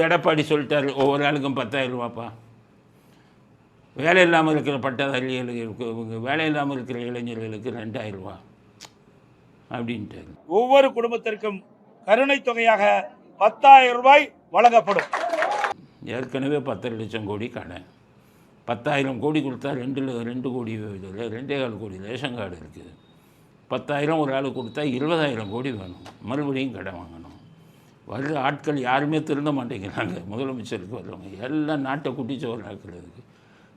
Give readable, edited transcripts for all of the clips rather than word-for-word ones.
எடப்பாடி சொல்லிட்டாரு ஒவ்வொரு ஆளுக்கும் 10,000 ரூபாப்பா. வேலை இல்லாமல் இருக்கிற பட்டதாரிகளுக்கு, வேலை இல்லாமல் இருக்கிற இளைஞர்களுக்கு 2,000 ரூபா அப்படின்ட்டாரு. ஒவ்வொரு குடும்பத்திற்கும் கருணை தொகையாக 10,000 ரூபாய் வழங்கப்படும். ஏற்கனவே 10 லட்சம் கோடி கடன். 10,000 கோடி கொடுத்தா 2 கோடி, 2,4 கோடி ரேஷன் கார்டு இருக்குது. 10,000 ஒரு ஆளுக்கு கொடுத்தா 20,000 கோடி வேணும். மறுபடியும் கடன் வாங்கணும். வர்ற ஆட்கள் யாருமே திருந்த மாட்டேங்கிறாங்க. முதலமைச்சருக்கு வர்றவங்க எல்லாம் நாட்டை குட்டிச்சோறாக்குறதுக்கு.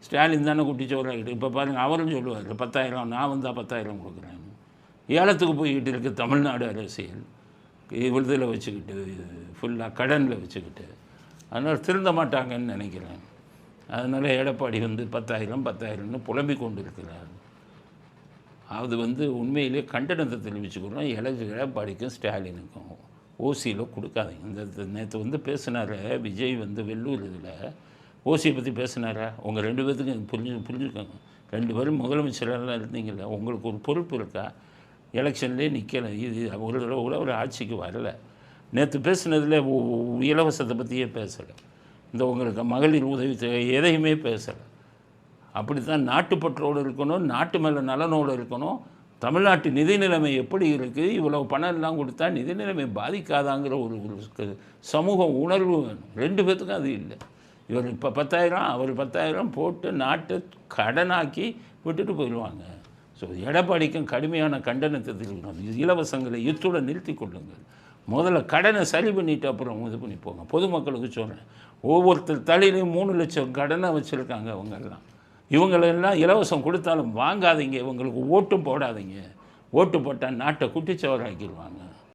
ஸ்டாலின் தானே குட்டிச்சோறாக்கிட்டு. இப்போ பாருங்கள், அவரும் சொல்லுவார் 10,000 நான் வந்தால் 10,000 கொடுக்குறேன். ஏலத்துக்கு போய்கிட்டு இருக்குது தமிழ்நாடு அரசியல். விடுதலை வச்சுக்கிட்டு, ஃபுல்லாக கடனில் வச்சுக்கிட்டு. அதனால் திருந்த மாட்டாங்கன்னு நினைக்கிறேன். அதனால் எடப்பாடி 10,000 புலம்பிக் கொண்டு இருக்கிறார். அது உண்மையிலே கண்டனத்தை தெரிவிச்சுக்கிறோம். எடப்பாடிக்கும் ஸ்டாலினுக்கும் ஓசியில் கொடுக்காதீங்க. இந்த நேற்று பேசினார் விஜய் வெள்ளூர் இதில் ஓசியை பற்றி பேசினாரா? உங்கள் 2 பேர்த்துக்கும் புரிஞ்சுக்கோங்க. 2 பேரும் முதலமைச்சரெல்லாம் இருந்தீங்கள, உங்களுக்கு ஒரு பொறுப்பு இருக்கா? எலெக்ஷன்லேயே நிற்கலை. இது ஒரு தடவை கூட ஒரு ஆட்சிக்கு வரலை. நேற்று பேசுனதில் இலவசத்தை பற்றியே பேசலை. உங்களுக்கு மகளிர் உதவி எதையுமே பேசலை. அப்படி தான் நாட்டுப்பற்றோடு இருக்கணும், நாட்டு மேலே நலனோடு இருக்கணும். தமிழ்நாட்டு நிதி நிலைமை எப்படி இருக்குது, இவ்வளோ பணம் எல்லாம் கொடுத்தா நிதி நிலைமை பாதிக்காதாங்கிற ஒரு சமூக உணர்வு வேணும். 2 பேர்த்துக்கும் அது இல்லை. இவர் இப்போ 10,000 அவர் 10,000 போட்டு நாட்டை கடனாக்கி விட்டுட்டு போயிடுவாங்க. ஸோ எடப்பாடிக்கும் கடுமையான கண்டனத்தை தெரிவிக்கணும். இலவசங்களை இத்துடன் நிறுத்தி கொள்ளுங்கள். முதல்ல கடனை சரி பண்ணிவிட்டு அப்புறம் இது பண்ணி போங்க. பொதுமக்களுக்கு சொல்கிறேன், ஒவ்வொருத்தர் தலையிலையும் 3 லட்சம் கடனை வச்சுருக்காங்க. இவங்களெல்லாம் இலவசம் கொடுத்தாலும் வாங்காதீங்க. இவங்களுக்கு ஓட்டும் போடாதீங்க. ஓட்டு போட்டால் நாட்டை குட்டிச்சவராக்கிடுவாங்க.